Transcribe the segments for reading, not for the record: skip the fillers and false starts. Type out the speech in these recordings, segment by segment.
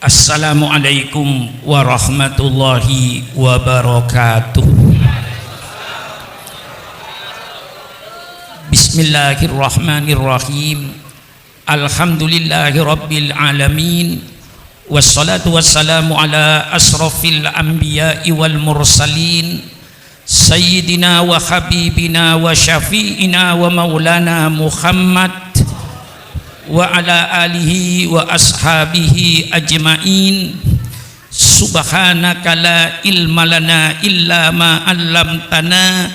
Assalamualaikum warahmatullahi wabarakatuh. Bismillahirrahmanirrahim. Alhamdulillahi rabbil alamin. Wassalatu wassalamu ala asrafil anbiya'i wal mursalin, sayyidina wa habibina wa syafi'ina wa maulana Muhammad wa ala alihi wa ashabihi ajma'in. Subhanaka la ilma lana illa ma 'allamtana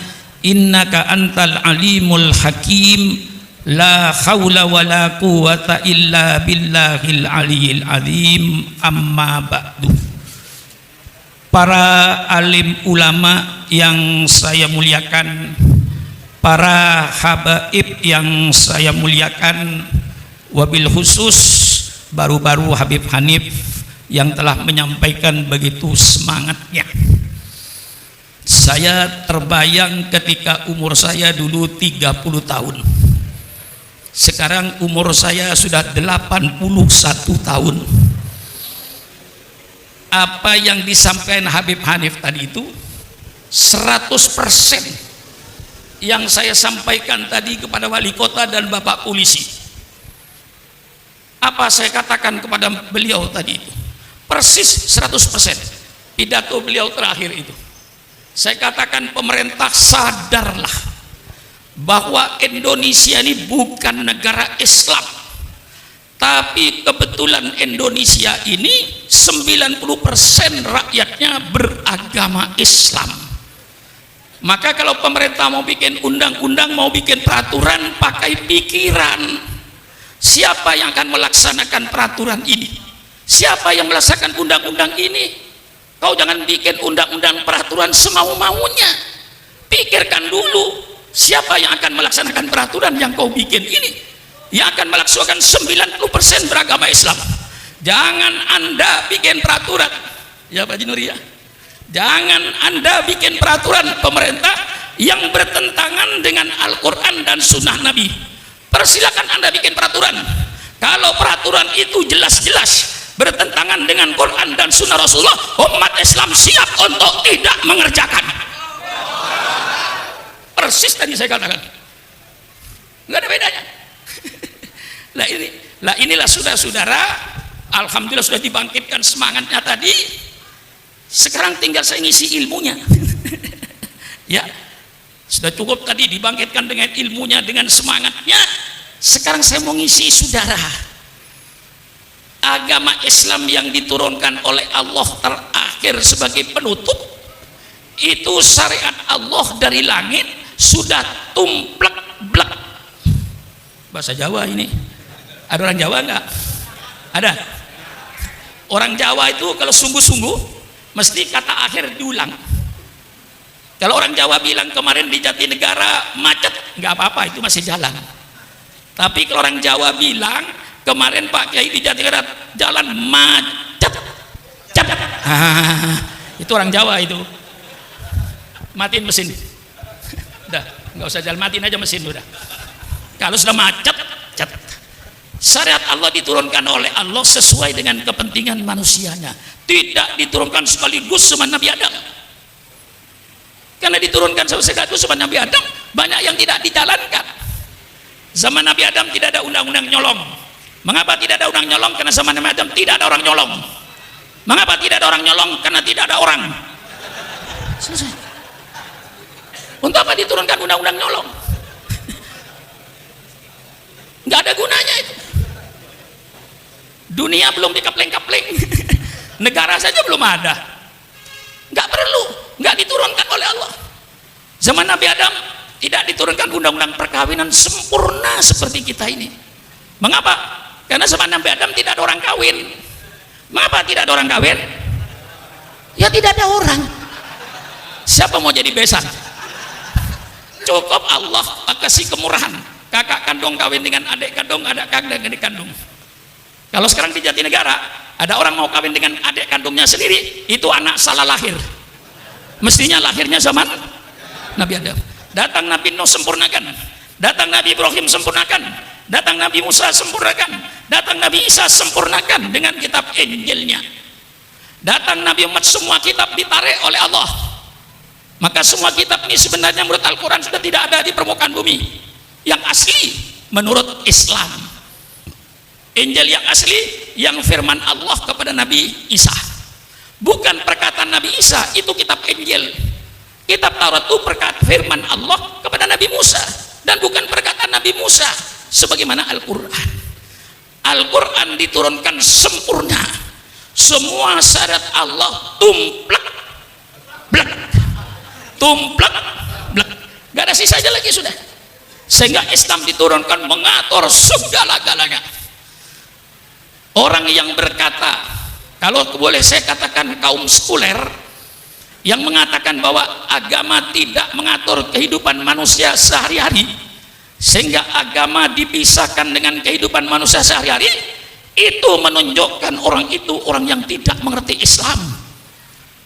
innaka antal alimul hakim. La haula wa la quwwata illa billahil aliyil azim. Amma ba'du. Para alim ulama yang saya muliakan, para habaib yang saya muliakan, wabil khusus baru-baru Habib Hanif yang telah menyampaikan begitu semangatnya. Saya terbayang ketika umur saya dulu 30 tahun. Sekarang umur saya sudah 81 tahun. Apa yang disampaikan Habib Hanif tadi itu 100% yang saya sampaikan tadi kepada wali kota dan bapak polisi. Apa saya katakan kepada beliau tadi itu persis 100%. Pidato beliau terakhir itu saya katakan, pemerintah sadarlah bahwa Indonesia ini bukan negara Islam, tapi kebetulan Indonesia ini 90% rakyatnya beragama Islam. Maka kalau pemerintah mau bikin undang-undang, mau bikin peraturan, pakai pikiran. Siapa yang akan melaksanakan peraturan ini? Siapa yang melaksanakan undang-undang ini? Kau jangan bikin undang-undang peraturan semau-maunya. Pikirkan dulu, siapa yang akan melaksanakan peraturan yang kau bikin ini? Yang akan melaksanakan 90% beragama Islam. Jangan Anda bikin peraturan, ya Pak Jinuria. Jangan Anda bikin peraturan pemerintah yang bertentangan dengan Al-Quran dan Sunnah Nabi. Persilakan Anda bikin peraturan. Kalau peraturan itu jelas-jelas bertentangan dengan Quran dan Sunnah Rasulullah, umat Islam siap untuk tidak mengerjakan. Persis tadi saya katakan, nggak ada bedanya. Inilah saudara-saudara, alhamdulillah sudah dibangkitkan semangatnya tadi. Sekarang tinggal saya ngisi ilmunya. Ya, sudah cukup tadi dibangkitkan dengan ilmunya, dengan semangatnya. Sekarang saya mau ngisi saudara. Agama Islam yang diturunkan oleh Allah terakhir sebagai penutup itu syariat Allah dari langit sudah tumplek-blek. Bahasa Jawa ini. Ada orang Jawa enggak? Ada. Orang Jawa itu kalau sungguh-sungguh mesti kata akhir diulang. Kalau orang Jawa bilang kemarin di Jatinegara macet, nggak apa-apa, itu masih jalan. Tapi kalau orang Jawa bilang kemarin Pak Kiai di Jatinegara jalan macet, itu orang Jawa itu. Matiin mesin. Udah, nggak usah jalan, matiin aja mesin udah. Kalau sudah macet, syariat Allah diturunkan oleh Allah sesuai dengan kepentingan manusianya. Tidak diturunkan sekaligus sama Nabi Adam. Karena diturunkan sekaligus sama Nabi Adam, banyak yang tidak dijalankan. Zaman Nabi Adam tidak ada undang-undang nyolong. Mengapa tidak ada orang nyolong? Karena zaman Nabi Adam tidak ada orang nyolong. Mengapa tidak ada orang nyolong? Karena tidak ada orang. Selesai. Untuk apa diturunkan undang-undang nyolong? Nggak ada gunanya itu. Dunia belum dikepling-kepling. Negara saja belum ada. Nggak perlu, nggak diturunkan oleh Allah. Zaman Nabi Adam tidak diturunkan undang-undang perkawinan sempurna seperti kita ini. Mengapa? Karena zaman Nabi Adam tidak ada orang kawin. Mengapa tidak ada orang kawin? Ya tidak ada orang. Siapa mau jadi besan? Cukup Allah kasih kemurahan. Kakak kandung kawin dengan adik kandung, adik kandung dengan adik kandung. Kalau sekarang di Jatinegara ada orang mau kawin dengan adik kandungnya sendiri, itu anak salah lahir. Mestinya lahirnya zaman Nabi Adam. Datang Nabi Nuh sempurnakan, datang Nabi Ibrahim sempurnakan, Datang Nabi Musa, sempurnakan. Datang Nabi Isa, sempurnakan dengan kitab Injilnya. Datang Nabi Muhammad, semua kitab ditarik oleh Allah. Maka semua kitab ini sebenarnya menurut Al-Quran sudah tidak ada di permukaan bumi. Yang asli menurut Islam, Injil yang asli yang firman Allah kepada Nabi Isa, bukan perkataan Nabi Isa. Itu kitab Injil. Kitab Taurat itu perkataan firman Allah kepada Nabi Musa, dan bukan perkataan Nabi Musa sebagaimana Al-Quran. Al-Quran diturunkan sempurna, semua syarat Allah tumplak blak, tumplak blak, gak ada sisanya lagi sudah. Sehingga Islam diturunkan mengatur segala-galanya. Orang yang berkata, kalau boleh saya katakan kaum sekuler, yang mengatakan bahwa agama tidak mengatur kehidupan manusia sehari-hari, sehingga agama dipisahkan dengan kehidupan manusia sehari-hari, itu menunjukkan orang itu orang yang tidak mengerti Islam.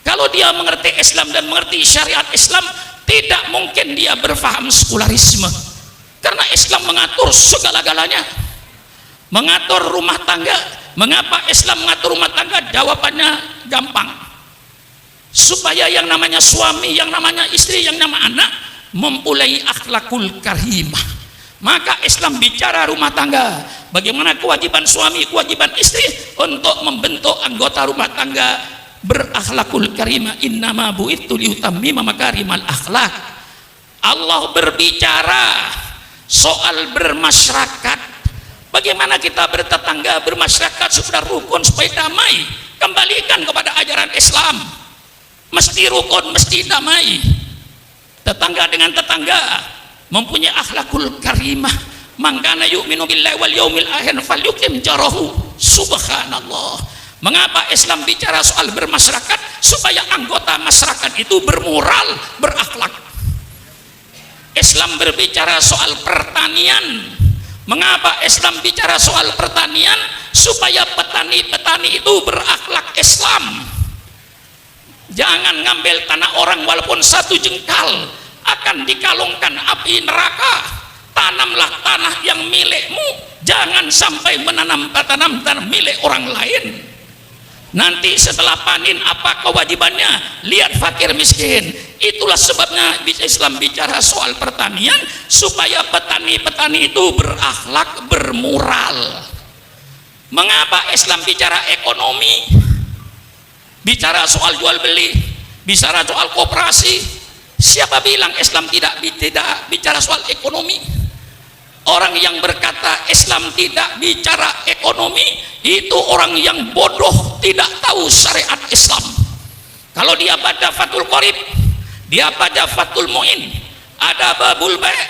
Kalau dia mengerti Islam dan mengerti syariat Islam, tidak mungkin dia berfaham sekularisme, karena Islam mengatur segala-galanya. Mengatur rumah tangga. Mengapa Islam mengatur rumah tangga? Jawabannya gampang, supaya yang namanya suami, yang namanya istri, yang namanya anak mempunyai akhlakul karimah. Maka Islam bicara rumah tangga, bagaimana kewajiban suami, kewajiban istri untuk membentuk anggota rumah tangga berakhlakul karimah. Innama bu'itsu liutammima makarimal akhlak. Allah berbicara soal bermasyarakat, bagaimana kita bertetangga, bermasyarakat supaya rukun, supaya damai. Kembalikan kepada ajaran Islam, mesti rukun, mesti damai. Tetangga dengan tetangga mempunyai akhlakul karimah. Mangkana yu'minu billahi wal yaumil akhir falyukim jarahu. Subhanallah. Mengapa Islam bicara soal bermasyarakat? Supaya anggota masyarakat itu bermoral, berakhlak. Islam berbicara soal pertanian. Mengapa Islam bicara soal pertanian? Supaya petani-petani itu berakhlak Islam. Jangan ngambil tanah orang walaupun satu jengkal, akan dikalungkan api neraka. Tanamlah tanah yang milikmu, jangan sampai menanam tanah milik orang lain. Nanti setelah panen apa kewajibannya? Lihat fakir miskin. Itulah sebabnya Islam bicara soal pertanian, supaya petani-petani itu berakhlak, bermoral. Mengapa Islam bicara ekonomi? Bicara soal jual beli, bicara soal koperasi. Siapa bilang Islam tidak bicara soal ekonomi? Orang yang berkata Islam tidak bicara ekonomi, itu orang yang bodoh, tidak tahu syariat Islam. Kalau dia baca Fathul Qorib, dia baca Fathul Mu'in, ada babul bai',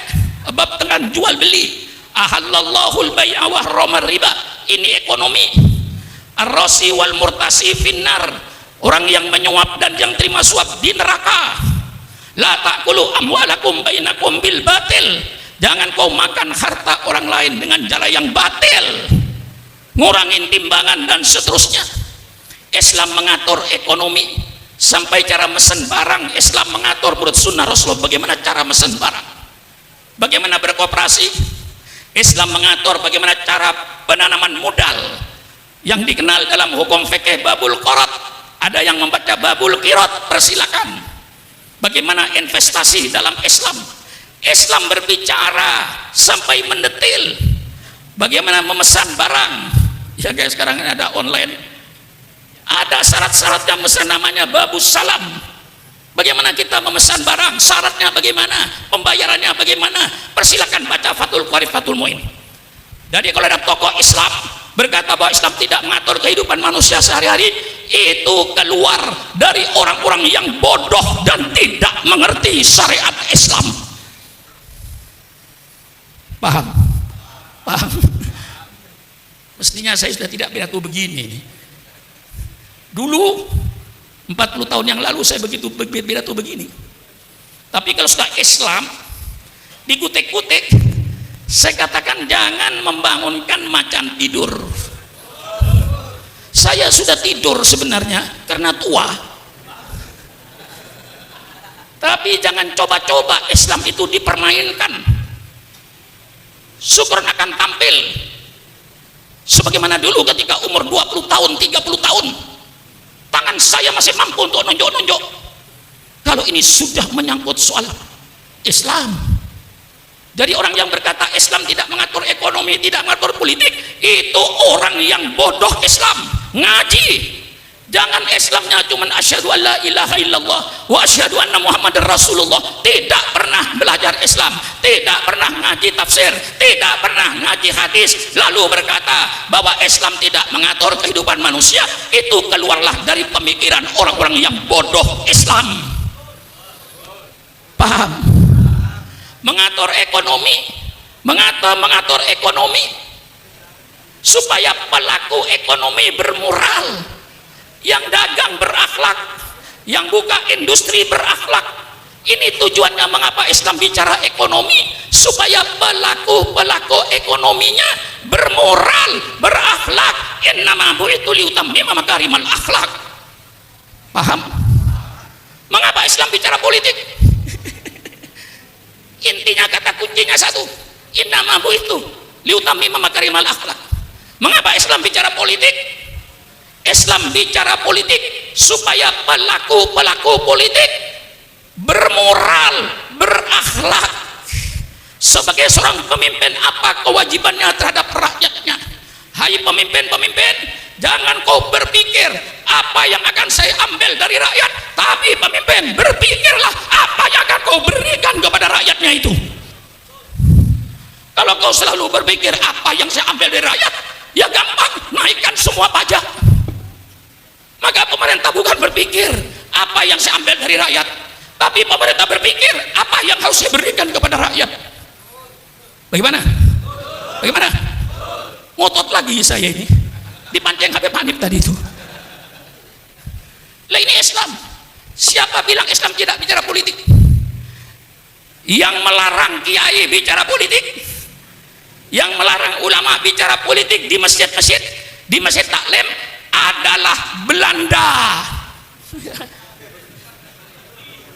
bab tentang jual beli. Ahallallahul bai'a wa harramar riba, ini ekonomi. Ar-rasi wal murtasi finnar, orang yang menyuap dan yang terima suap di neraka. La ta'kulu amwalakum bainakum bil batil, jangan kau makan harta orang lain dengan cara yang batil, ngurangin timbangan dan seterusnya. Islam mengatur ekonomi sampai cara mesen barang. Islam mengatur menurut sunnah Rasulullah bagaimana cara mesen barang, bagaimana berkooperasi. Islam mengatur bagaimana cara penanaman modal yang dikenal dalam hukum fikih babul qirat. Ada yang membaca babul qirat, persilakan. Bagaimana investasi dalam Islam. Islam berbicara sampai mendetil bagaimana memesan barang. Ya guys, sekarang ini ada online, ada syarat-syarat yang memesan, namanya babus salam. Bagaimana kita memesan barang, syaratnya bagaimana, pembayarannya bagaimana. Persilakan baca Fathul Qorib, Fathul Mu'in. Jadi kalau ada tokoh Islam berkata bahwa Islam tidak mengatur kehidupan manusia sehari-hari, itu keluar dari orang-orang yang bodoh dan tidak mengerti syariat Islam. Paham? Paham? Mestinya saya sudah tidak pidato begini. Dulu 40 tahun yang lalu saya begitu pidato begini. Tapi kalau sudah Islam dikutik-kutik, saya katakan jangan membangunkan macan tidur. Saya sudah tidur sebenarnya karena tua. Tapi jangan coba-coba Islam itu dipermainkan. syukuran akan tampil sebagaimana dulu ketika umur 20 tahun 30 tahun tangan saya masih mampu untuk nunjuk-nunjuk. Kalau ini sudah menyangkut soal Islam, jadi orang yang berkata Islam tidak mengatur ekonomi, tidak mengatur politik, itu orang yang bodoh Islam. Ngaji, jangan Islamnya cuma asyhadu an la ilaha illallah wa asyhadu anna muhammadar rasulullah, tidak pernah belajar Islam, tidak pernah ngaji tafsir, tidak pernah ngaji hadis, lalu berkata bahwa Islam tidak mengatur kehidupan manusia. Itu keluarlah dari pemikiran orang-orang yang bodoh Islam. Paham? Mengatur ekonomi, mengatur ekonomi supaya pelaku ekonomi bermoral, yang dagang berakhlak, yang buka industri berakhlak. Ini tujuannya mengapa Islam bicara ekonomi, supaya pelaku ekonominya bermoral, berakhlak. Innama bu'itsu liutammima makarimal akhlak. Paham? Mengapa Islam bicara politik? Intinya kata kuncinya satu, innama bu'itsu liutammima makarimal akhlak. Mengapa Islam bicara politik? Islam bicara politik supaya pelaku politik bermoral, berakhlak. Sebagai seorang pemimpin, apa kewajibannya terhadap rakyatnya? Hai pemimpin-pemimpin, jangan kau berpikir apa yang akan saya ambil dari rakyat, tapi pemimpin, berpikirlah apa yang akan kau berikan kepada rakyatnya itu. Kalau kau selalu berpikir apa yang saya ambil dari rakyat, ya gampang, naikkan semua pajak. Maka pemerintah bukan berpikir apa yang saya ambil dari rakyat, tapi pemerintah berpikir apa yang harus saya berikan kepada rakyat. Bagaimana? Bagaimana? Ngotot lagi saya ini, dipancing Habib Hanif tadi itu. Lah ini Islam. Siapa bilang Islam tidak bicara politik? Yang melarang kiai bicara politik, yang melarang ulama bicara politik di masjid-masjid, di masjid taklim adalah Belanda.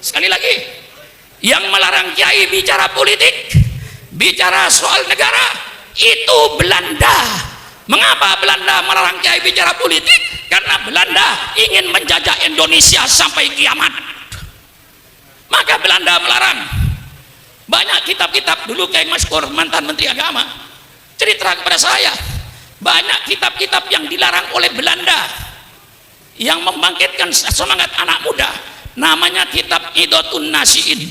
Sekali lagi, yang melarang kiai bicara politik, bicara soal negara, itu Belanda. Mengapa Belanda melarang kiai bicara politik? Karena Belanda ingin menjajah Indonesia sampai kiamat. Maka Belanda melarang. Banyak kitab-kitab, dulu Kiai Maskur, mantan Menteri Agama, cerita kepada saya, banyak kitab-kitab yang dilarang oleh Belanda yang membangkitkan semangat anak muda. Namanya kitab Idotun Nasiin.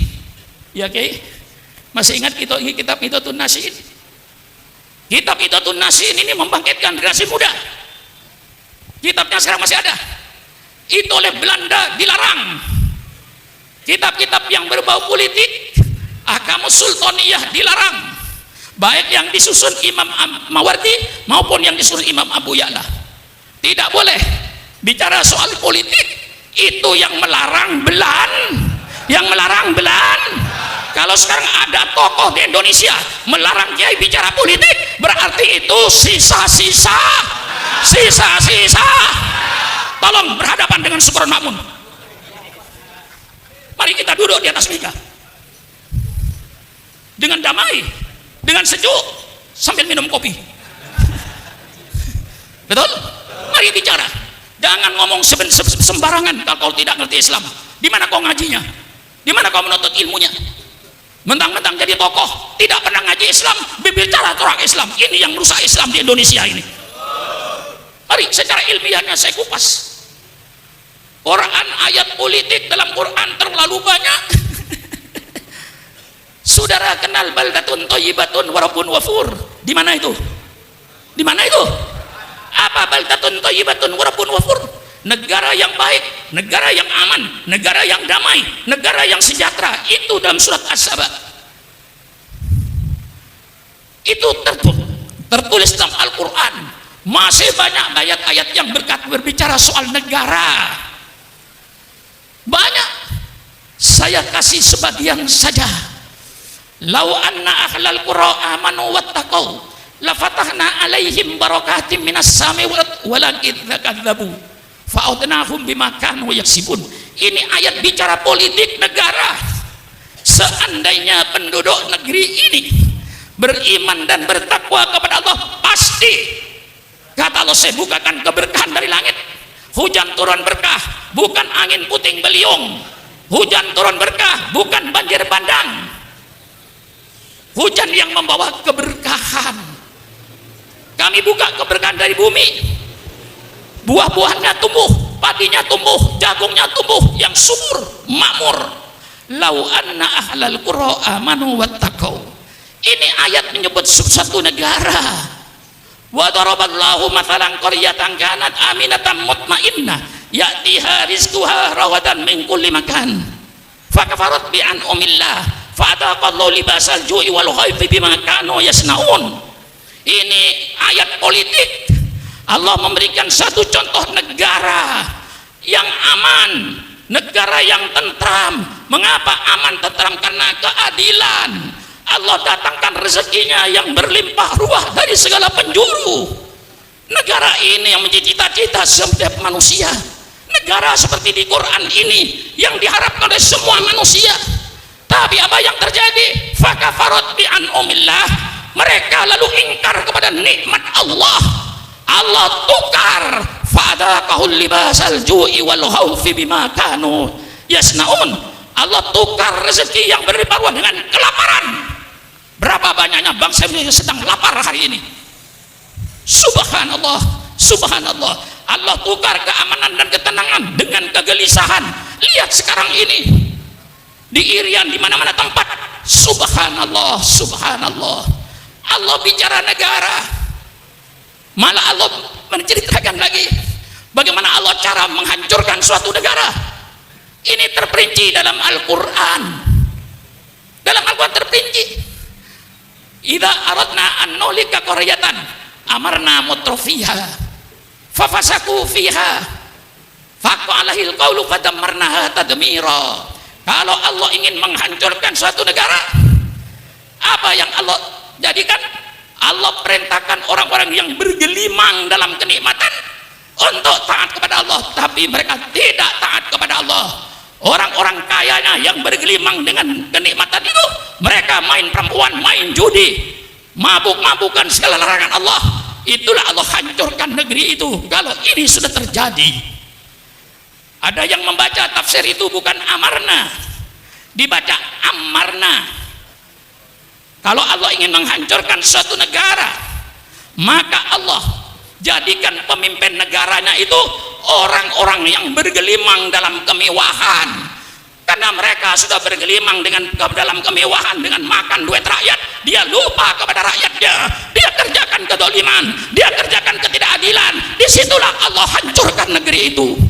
Ya Kiai, masih ingat kitab Idotun Nasiin? Kitab Idotun Nasiin ini membangkitkan generasi muda. Kitabnya sekarang masih ada. Itu oleh Belanda dilarang. Kitab-kitab yang berbau politik, Ahkamus Sultaniyah dilarang, baik yang disusun Imam Mawardi maupun yang disusun Imam Abu Ya'la. Tidak boleh bicara soal politik. Itu yang melarang Belanda. Kalau sekarang ada tokoh di Indonesia melarang kiai bicara politik, berarti itu sisa-sisa. Tolong berhadapan dengan Syukur Makmun. Mari kita duduk di atas meja dengan damai, dengan sejuk, sambil minum kopi. Betul? Mari bicara. Jangan ngomong sembarangan kalau kau tidak ngerti Islam. Di mana kau ngajinya? Di mana kau menuntut ilmunya? Mentang-mentang jadi tokoh, tidak pernah ngaji Islam, berbicara tentang Islam. Ini yang merusak Islam di Indonesia ini. Mari secara ilmiahnya saya kupas. Quran, ayat politik dalam Quran terlalu banyak. Saudara kenal baldatun thayyibatun wa rabbun ghafur? Di mana itu? Di mana itu? Apa baldatun thayyibatun wa rabbun ghafur? Negara yang baik, negara yang aman, negara yang damai, negara yang sejahtera. Itu dalam surat As-Saba. Itu tertulis dalam Al-Quran. Masih banyak ayat-ayat yang berbicara soal negara. Banyak. Saya kasih sebagian saja. Lau anna ahlal qura amanu wattaqau lafatahna alaihim barakatim minas sami walakin kadzabu fa'udnahum bima kanu yaksibun. Ini ayat bicara politik negara. Seandainya penduduk negeri ini beriman dan bertakwa kepada Allah, pasti kata Allah, saya bukakan keberkahan dari langit. Hujan turun berkah, bukan angin puting beliung. Hujan turun berkah, bukan banjir bandang. Hujan yang membawa keberkahan. Kami buka keberkahan dari bumi, buah-buahannya tumbuh, padinya tumbuh, jagungnya tumbuh, yang subur, makmur. Lau anna ahlal qura amanu wattaqau. Ini ayat menyebut suatu negara. Wa daraballahu mathalan qaryatan kanat aminatan mutmainnah ya'tiha rizquha rawadan min kulli makan fakafarat bi an'amillah fa'adaqallahu libasal ju'i wal khawfi bima kanu yasnaun. Ini ayat politik. Allah memberikan satu contoh negara yang aman, negara yang tentram. Mengapa aman tentram? Karena keadilan. Allah datangkan rezekinya yang berlimpah ruah dari segala penjuru. Negara ini yang menjadi cita-cita setiap manusia. Negara seperti di Quran ini yang diharapkan oleh semua manusia. Tapi apa yang terjadi? Fakafarat bi an'amillah. Mereka lalu ingkar kepada nikmat Allah. Allah tukar fa'adaqahul libasal ju'i wal khawfi bima kanu yasnaun. Allah tukar rezeki yang berlimpah ruah dengan kelaparan. Berapa banyaknya bangsa Indonesia sedang lapar hari ini? Subhanallah, subhanallah. Allah tukar keamanan dan ketenangan dengan kegelisahan. Lihat sekarang ini di Irian, di mana-mana tempat. Subhanallah, subhanallah. Allah bicara negara, malah Allah menceritakan lagi bagaimana Allah cara menghancurkan suatu negara. Ini terperinci dalam Al-Quran. Dalam Al-Quran terperinci. Idza aradna an nulika qaryatan amarna mutrafiha fafasaku fiha faqalahil qawlu fadammarnaha tadmira. Kalau Allah ingin menghancurkan suatu negara, apa yang Allah jadikan? Allah perintahkan orang-orang yang bergelimang dalam kenikmatan untuk taat kepada Allah, tapi mereka tidak taat kepada Allah. Orang-orang kayanya yang bergelimang dengan kenikmatan itu, mereka main perempuan, main judi, mabuk-mabukan segala larangan Allah. Itulah Allah hancurkan negeri itu. Kalau ini sudah terjadi, ada yang membaca tafsir itu bukan amarna, dibaca amarna. Kalau Allah ingin menghancurkan suatu negara, maka Allah jadikan pemimpin negaranya itu orang-orang yang bergelimang dalam kemewahan. Karena mereka sudah bergelimang dalam kemewahan, dengan makan duit rakyat, dia lupa kepada rakyatnya. Dia kerjakan kedoliman, dia kerjakan ketidakadilan. Disitulah Allah hancurkan negeri itu.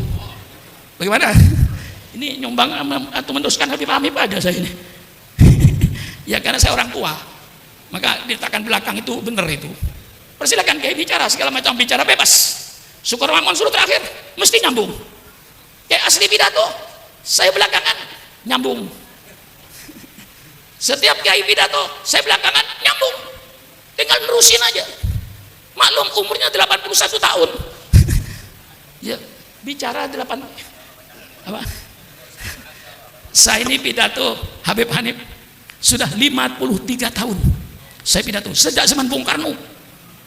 Bagaimana? Ini nyumbang atau meneruskan Habib Hamid aja saya ini. Ya karena saya orang tua, maka diletakkan belakang itu benar itu. Persilakan kayak bicara segala macam, bicara bebas. Syukur Mamun suruh terakhir mesti nyambung. Kayak asli pidato, saya belakangan nyambung. Setiap kiai pidato saya belakangan nyambung. Tinggal nerusin aja. Maklum umurnya 81 tahun. Ya, bicara 8 apa? Saya ini pidato Habib Hanif sudah 53 tahun. Saya pidato sejak zaman Bung Karno.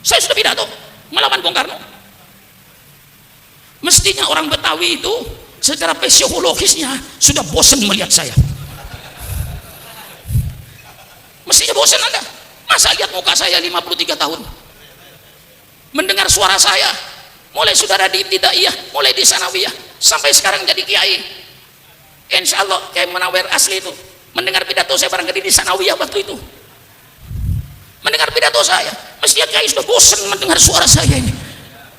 Saya sudah pidato melawan Bung Karno. Mestinya orang Betawi itu secara psikologisnya sudah bosan melihat saya. Mestinya bosan Anda. Masa lihat muka saya 53 tahun, mendengar suara saya mulai saudara di ibtidaiyah, mulai di sanawiyah sampai sekarang jadi kiai. Insya Allah Kiai Munawir asli itu mendengar pidato saya barangkali di sanawiyah waktu itu, mendengar pidato saya, mestinya kiai sudah bosan mendengar suara saya ini.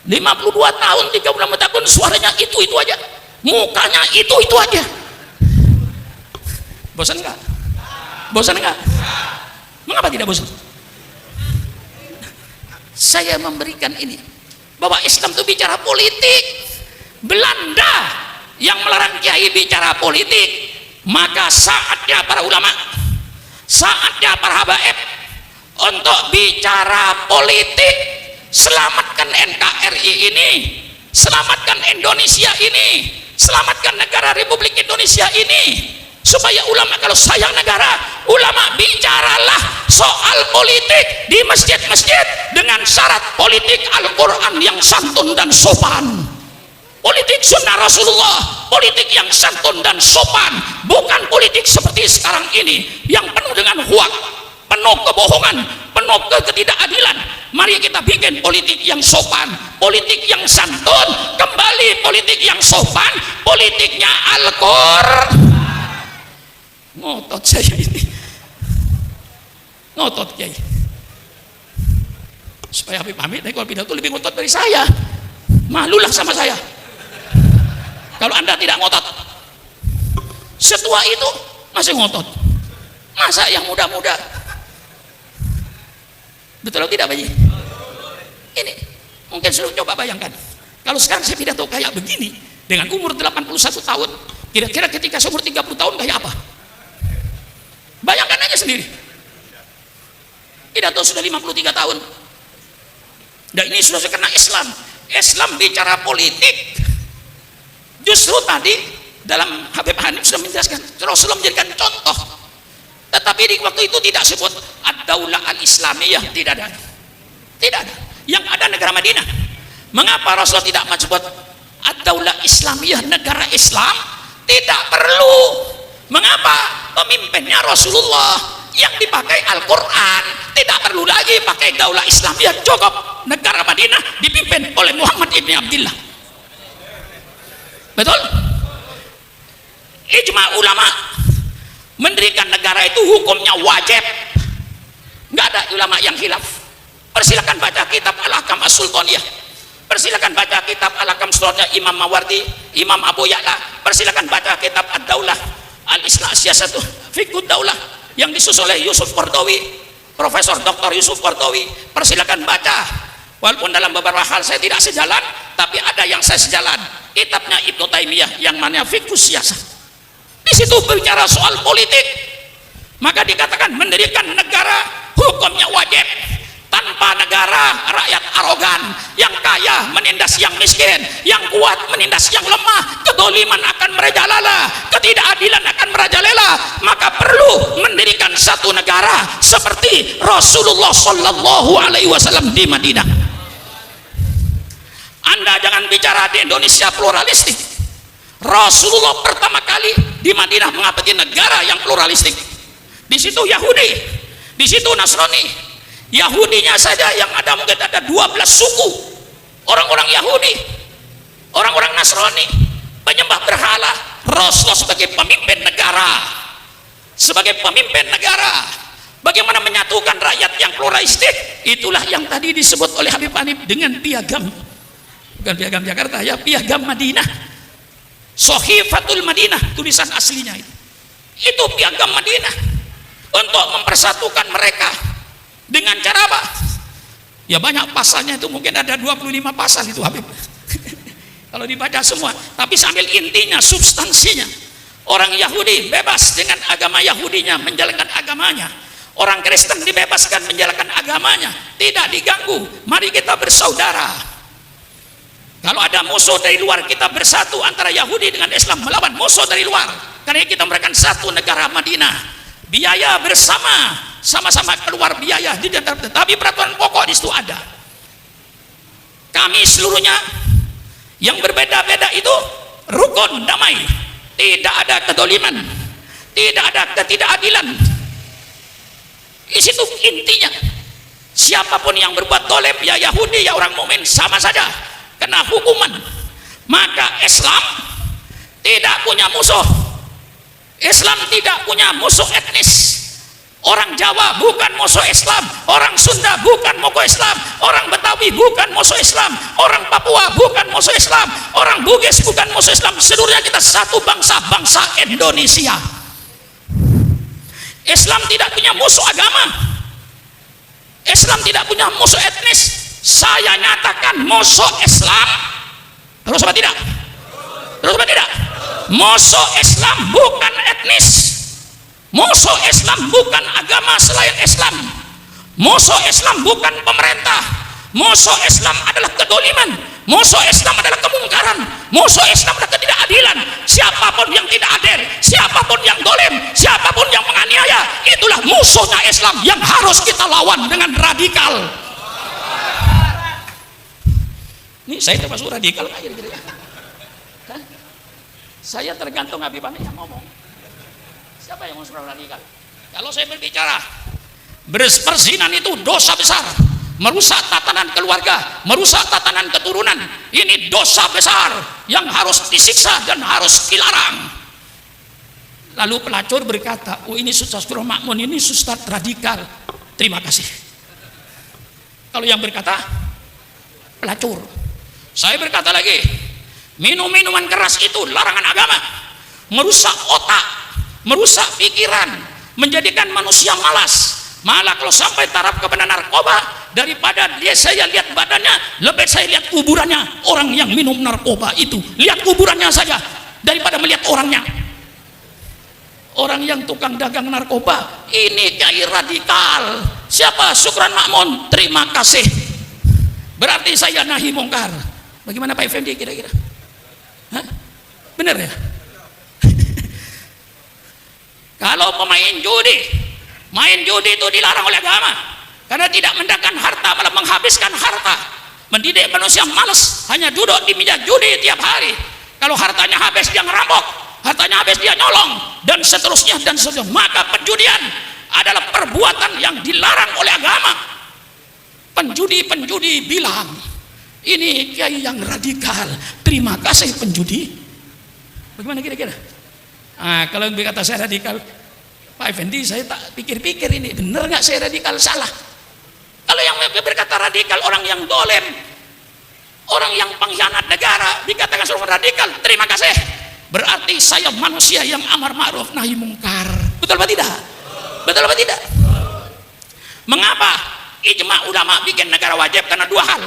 52 tahun, 36 tahun suaranya itu aja, mukanya itu aja. Bosan enggak? Bosan enggak? Mengapa tidak bosan? Saya memberikan ini bahwa Islam itu bicara politik. Belanda yang melarang kiai bicara politik, maka saatnya para ulama, saatnya para habaib untuk bicara politik. Selamatkan NKRI ini, selamatkan Indonesia ini, selamatkan negara Republik Indonesia ini, supaya ulama kalau sayang negara, ulama bicaralah soal politik di masjid-masjid dengan syarat politik Al-Quran yang santun dan sopan, politik sunnah Rasulullah, politik yang santun dan sopan, bukan politik seperti sekarang ini yang penuh dengan hoak, penuh kebohongan, penuh ketidakadilan. Mari kita bikin politik yang sopan, politik yang santun, kembali politik yang sopan, politiknya Al-Qur'an. Ngotot saya ini, ngotot Kiai, supaya Habib Hamid kalau pidato lebih ngotot dari saya. Malulah sama saya kalau Anda tidak ngotot. Setua itu masih ngotot, masa yang muda-muda? Betul atau tidak, Pak Haji? Ini mungkin sudah coba bayangkan, kalau sekarang saya pidato kayak begini dengan umur 81 tahun, kira-kira ketika seumur 30 tahun kayak apa? Bayangkan aja sendiri. Pidato sudah 53 tahun. Dan ini sudah kena Islam. Islam bicara politik. Justru tadi dalam Habib Hanif sudah menjelaskan, Rasulullah menjadikan contoh. Tetapi di waktu itu tidak sebut ad-daulah al-islamiyah, tidak ada. Tidak ada. Yang ada negara Madinah. Mengapa Rasulullah tidak menyebut ad-daulah islamiyah, negara Islam? Tidak perlu. Mengapa? Pemimpinnya Rasulullah, yang dipakai Al-Quran, tidak perlu lagi pakai daulah islamiyah, cukup negara Madinah dipimpin oleh Muhammad ibn Abdullah. Betul? Ijma ulama mendirikan negara itu hukumnya wajib, nggak ada ulama yang khilaf. Persilakan baca kitab Al-Ahkam As-Sultaniyah, persilakan baca kitab Al-Ahkam As-Sultaniyah Imam Mawardi, Imam Abu Ya'la, persilakan baca kitab Ad-Daulah Al-Islah Siyasatu Fiqhud Daulah yang disusun oleh Yusuf Qaradawi, Profesor Dr. Yusuf Qaradawi. Persilakan baca, walaupun dalam beberapa hal saya tidak sejalan, tapi ada yang saya sejalan, kitabnya Ibnu Taimiyah yang mana Fiqhus Siyasah. Di situ bicara soal politik, maka dikatakan mendirikan negara hukumnya wajib. Tanpa negara, rakyat arogan, yang kaya menindas yang miskin, yang kuat menindas yang lemah, kedoliman akan merajalela, ketidakadilan akan merajalela. Maka perlu mendirikan satu negara seperti Rasulullah Shallallahu Alaihi Wasallam di Madinah. Anda jangan bicara di Indonesia pluralistik. Rasulullah pertama kali di Madinah mengabdi negara yang pluralistik. Di situ Yahudi, di situ Nasrani. Yahudinya saja yang ada mungkin ada 12 suku, orang-orang Yahudi, orang-orang Nasrani, penyembah berhala. Rasulullah sebagai pemimpin negara, sebagai pemimpin negara, bagaimana menyatukan rakyat yang pluralistik? Itulah yang tadi disebut oleh Habib Hanif dengan piagam, bukan piagam Jakarta ya, piagam Madinah, Sohifatul Madinah, tulisan aslinya itu piagam Madinah untuk mempersatukan mereka. Dengan cara apa? Ya banyak pasalnya, itu mungkin ada 25 pasal itu Habib kalau dibaca semua, tapi sambil intinya, substansinya. Orang Yahudi bebas dengan agama Yahudinya, menjalankan agamanya. Orang Kristen dibebaskan menjalankan agamanya, tidak diganggu. Mari kita bersaudara. Kalau ada musuh dari luar, kita bersatu antara Yahudi dengan Islam melawan musuh dari luar. Karena kita memberikan satu negara Madinah. Biaya bersama, sama-sama keluar biaya di dalam, tetapi peraturan pokok di situ ada. Kami seluruhnya yang berbeda-beda itu rukun damai, tidak ada kedoliman, tidak ada ketidakadilan. Di situ intinya. Siapapun yang berbuat dolim, ya Yahudi ya orang mukmin, sama saja kena hukuman. Maka Islam tidak punya musuh. Islam tidak punya musuh etnis. Orang Jawa bukan musuh Islam, orang Sunda bukan musuh Islam, orang Betawi bukan musuh Islam, orang Papua bukan musuh Islam, orang Bugis bukan musuh Islam. Seluruhnya kita satu bangsa, bangsa Indonesia. Islam tidak punya musuh agama, Islam tidak punya musuh etnis. Saya nyatakan musuh Islam, terus apa tidak? Terus apa tidak? Musuh Islam bukan etnis, musuh Islam bukan agama selain Islam, musuh Islam bukan pemerintah, musuh Islam adalah kedoliman, Musuh Islam adalah kemungkaran, musuh Islam adalah ketidakadilan. Siapapun yang tidak adil, siapapun yang dolim, siapapun yang menganiaya, itulah musuhnya Islam yang harus kita lawan dengan radikal. Ini saya termasuk radikal nggak kira-kira? Saya tergantung Habib Anik yang ngomong. Siapa yang mau radikal? Kalau saya berbicara berzina itu dosa besar, merusak tatanan keluarga, merusak tatanan keturunan, ini dosa besar yang harus disiksa dan harus dilarang. Lalu pelacur berkata, oh ini Ustaz Makmun, ini Ustaz radikal. Terima kasih. Kalau yang berkata pelacur, saya berkata lagi, minum-minuman keras itu larangan agama, merusak otak, merusak pikiran, menjadikan manusia malas. Malah kalau sampai taraf kepada narkoba, daripada saya lihat badannya, lebih saya lihat kuburannya. Orang yang minum narkoba itu, lihat kuburannya saja daripada melihat orangnya. Orang yang tukang dagang narkoba, ini kiai radikal. Siapa? Syukran Makmun. Terima kasih. Berarti saya nahi mungkar. Bagaimana Pak Effendi kira-kira? Benar ya? Kalau pemain judi, main judi itu dilarang oleh agama karena tidak mendatangkan harta, malah menghabiskan harta, mendidik manusia malas, hanya duduk di meja judi tiap hari. Kalau hartanya habis dia ngerampok, hartanya habis dia nyolong, dan seterusnya dan seterusnya. Maka penjudian adalah perbuatan yang dilarang oleh agama. Penjudi bilang, ini kiai yang radikal. Terima kasih penjudi. Bagaimana kira-kira? Kalau berkata saya radikal, Pak Effendi, saya tak pikir-pikir ini benar nggak saya radikal, salah. Kalau yang berkata radikal orang yang dolim, orang yang pengkhianat negara, dikatakan seorang radikal, terima kasih. Berarti saya manusia yang amar ma'ruf nahi mungkar. Betul apa tidak? Betul apa tidak? Mengapa ijma ulama bikin negara wajib? Karena dua hal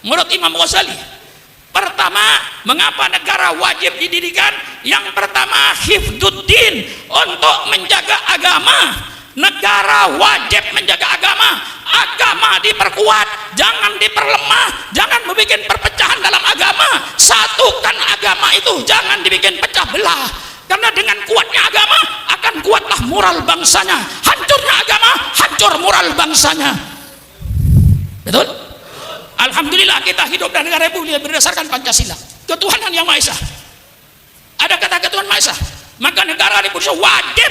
menurut Imam Ghazali. Pertama, mengapa negara wajib didirikan? Yang pertama, hifdzuddin, untuk menjaga agama. Negara wajib menjaga agama. Agama diperkuat, jangan diperlemah, jangan membuat perpecahan dalam agama. Satukan agama itu, jangan dibikin pecah belah. Karena dengan kuatnya agama akan kuatlah moral bangsanya. Hancurnya agama, hancur moral bangsanya. Betul? Alhamdulillah kita hidup dalam negara republik berdasarkan Pancasila, ketuhanan yang Maha Esa. Ada kata ketuhanan Maha Esa, maka negara republik wajib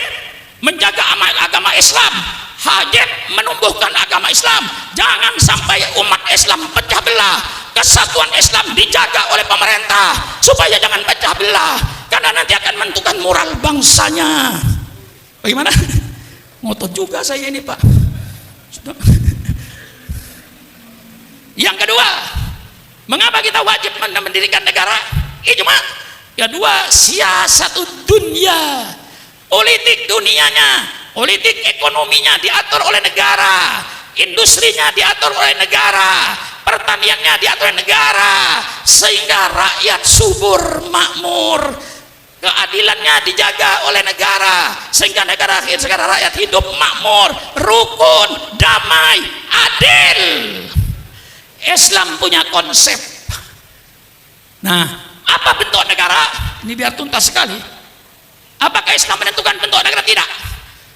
menjaga agama Islam, wajib menumbuhkan agama Islam. Jangan sampai umat Islam pecah belah. Kesatuan Islam dijaga oleh pemerintah supaya jangan pecah belah, karena nanti akan menentukan moral bangsanya. Bagaimana? Ngotot juga saya ini Pak. Yang kedua, mengapa kita wajib mendirikan negara? Ijma. Kedua, siasat dunia, politik dunianya, politik ekonominya diatur oleh negara, industrinya diatur oleh negara, pertaniannya diatur oleh negara, sehingga rakyat subur makmur, keadilannya dijaga oleh negara, sehingga rakyat hidup makmur, rukun, damai, adil. Islam punya konsep. Nah, apa bentuk negara? Ini biar tuntas sekali. Apakah Islam menentukan bentuk negara? Tidak.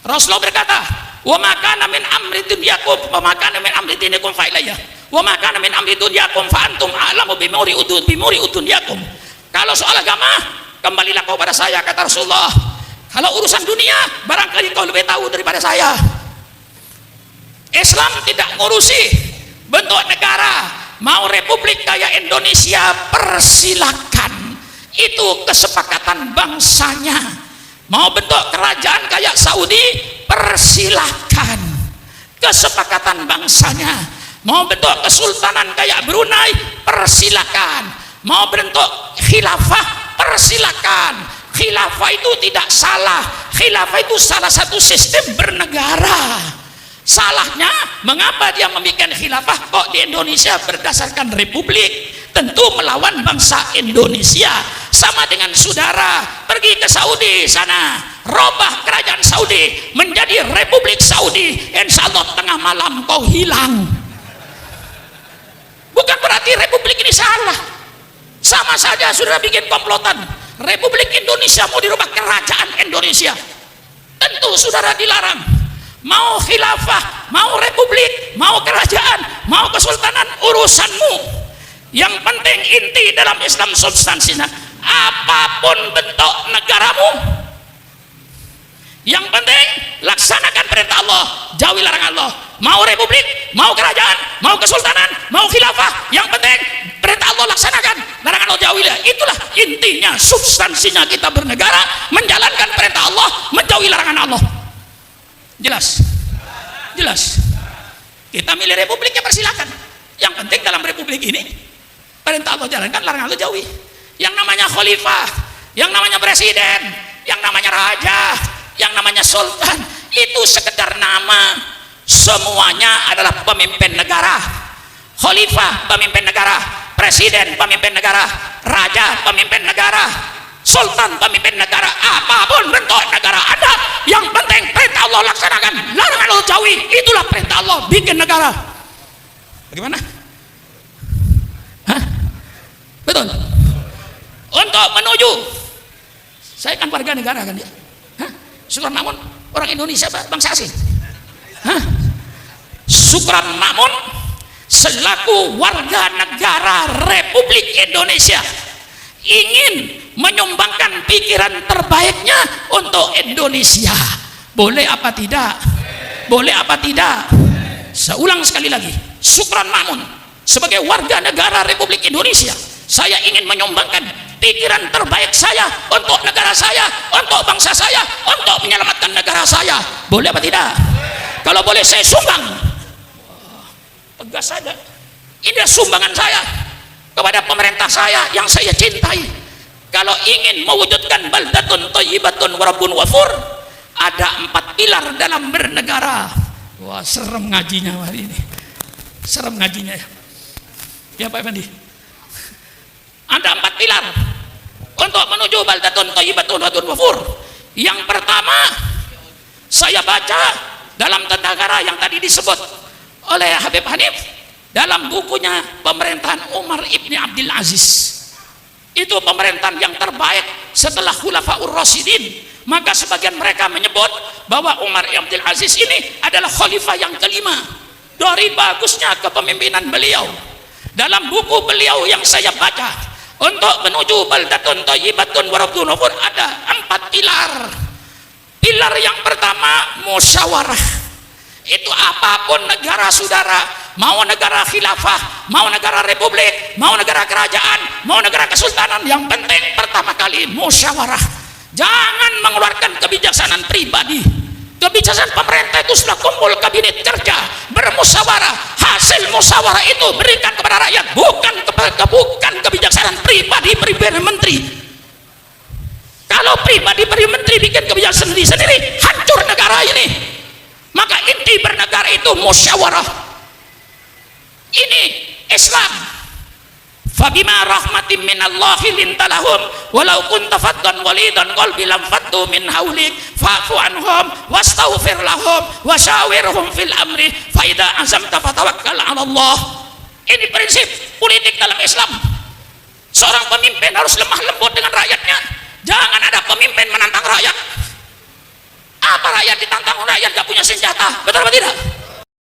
Rasulullah berkata, "Wa ma kana min amri dunyakum wa ma kana min amri dinikum fa ilayya. Wa ma kana min amri dunyakum fa antum a'lamu bi muri udunyakum." Kalau soal agama, kembalilah kau pada saya, kata Rasulullah. Kalau urusan dunia, barangkali kau lebih tahu daripada saya. Islam tidak ngurusi bentuk negara. Mau republik kayak Indonesia, persilakan, itu kesepakatan bangsanya. Mau bentuk kerajaan kayak Saudi, persilakan, kesepakatan bangsanya. Mau bentuk kesultanan kayak Brunei, persilakan. Mau bentuk khilafah, persilakan. Khilafah itu tidak salah. Khilafah itu salah satu sistem bernegara. Salahnya, mengapa dia membuat khilafah kok di Indonesia berdasarkan republik? Tentu melawan bangsa Indonesia. Sama dengan saudara pergi ke Saudi sana, robah kerajaan Saudi menjadi Republik Saudi, insya Allah tengah malam kau hilang. Bukan berarti republik ini salah. Sama saja saudara bikin komplotan. Republik Indonesia mau dirubah kerajaan Indonesia, tentu saudara dilarang. Mau khilafah, mau republik, mau kerajaan, mau kesultanan, urusanmu. Yang penting inti dalam Islam substansinya, apapun bentuk negaramu, yang penting laksanakan perintah Allah, jauhi larangan Allah. Mau republik, mau kerajaan, mau kesultanan, mau khilafah, yang penting perintah Allah laksanakan, larangan Allah jauhilah. Itulah intinya, substansinya kita bernegara, menjalankan perintah Allah, menjauhi larangan Allah. Jelas? Jelas. Kita milih republik ya persilakan. Yang penting dalam republik ini perintah Allah jalankan, larangan Allah jauhi. Yang namanya khalifah, yang namanya presiden, yang namanya raja, yang namanya sultan, itu sekedar nama. Semuanya adalah pemimpin negara. Khalifah pemimpin negara, presiden pemimpin negara, raja pemimpin negara, sultan pemimpin negara. Apapun bentuk negara ada, yang penting perintah Allah laksanakan, larangan Allah jauhi. Itulah perintah Allah bikin negara. Bagaimana? Hah? Betul? Untuk menuju, saya kan warga negara kan ya? Hah? Syukran Mamun orang Indonesia, bangsa asing. Hah? Syukran Mamun selaku warga negara Republik Indonesia ingin menyumbangkan pikiran terbaiknya untuk Indonesia. Boleh apa tidak? Boleh apa tidak? Saya ulang sekali lagi, Syukran Mamun sebagai warga negara Republik Indonesia, saya ingin menyumbangkan pikiran terbaik saya untuk negara saya, untuk bangsa saya, untuk menyelamatkan negara saya. Boleh apa tidak? Kalau boleh saya sumbang. Tegas saja. Ini sumbangan saya kepada pemerintah saya yang saya cintai. Kalau ingin mewujudkan baldatun thayyibatun wa rabbun ghafur, ada 4 pilar dalam bernegara. Wah, serem ngajinya hari ini. Serem ngajinya ya. Ya Pak Effendi. Ada 4 pilar untuk menuju baldatun thayyibatun wa rabbun ghafur. Yang pertama, saya baca dalam tata cara yang tadi disebut oleh Habib Hanif dalam bukunya Pemerintahan Umar Ibni Abdul Aziz. Itu pemerintahan yang terbaik setelah Khulafaur Rasyidin. Maka sebagian mereka menyebut bahwa Umar Ibn Abdul Aziz ini adalah khalifah yang kelima. Dari bagusnya kepemimpinan beliau, dalam buku beliau yang saya baca, untuk menuju baldatun thayyibatun wa rabbun ghafur ada 4 pilar. Pilar yang pertama musyawarah. Itu apapun negara saudara, mau negara khilafah, mau negara republik, mau negara kerajaan, mau negara kesultanan, yang penting pertama kali musyawarah. Jangan mengeluarkan kebijaksanaan pribadi. Kebijaksanaan pemerintah itu sudah kumpul kabinet kerja, bermusyawarah. Hasil musyawarah itu berikan kepada rakyat, bukan kebijaksanaan pribadi menteri. Kalau pribadi menteri bikin kebijaksanaan sendiri, hancur negara ini. Maka inti bernegara itu musyawarah. Ini Islam. Fabima rahmatin minallahi lintalahum walau kunta faddan walidan qalbi lam faddu min haulik fa'fu anhum wastaghfir lahum wasyawirhum fil amri fa idza azamta fatawakkal 'ala Allah. Ini prinsip politik dalam Islam. Seorang pemimpin harus lemah lembut dengan rakyatnya. Jangan ada pemimpin menantang rakyat. Apa rakyat ditantang rakyat gak punya senjata? Betul atau tidak?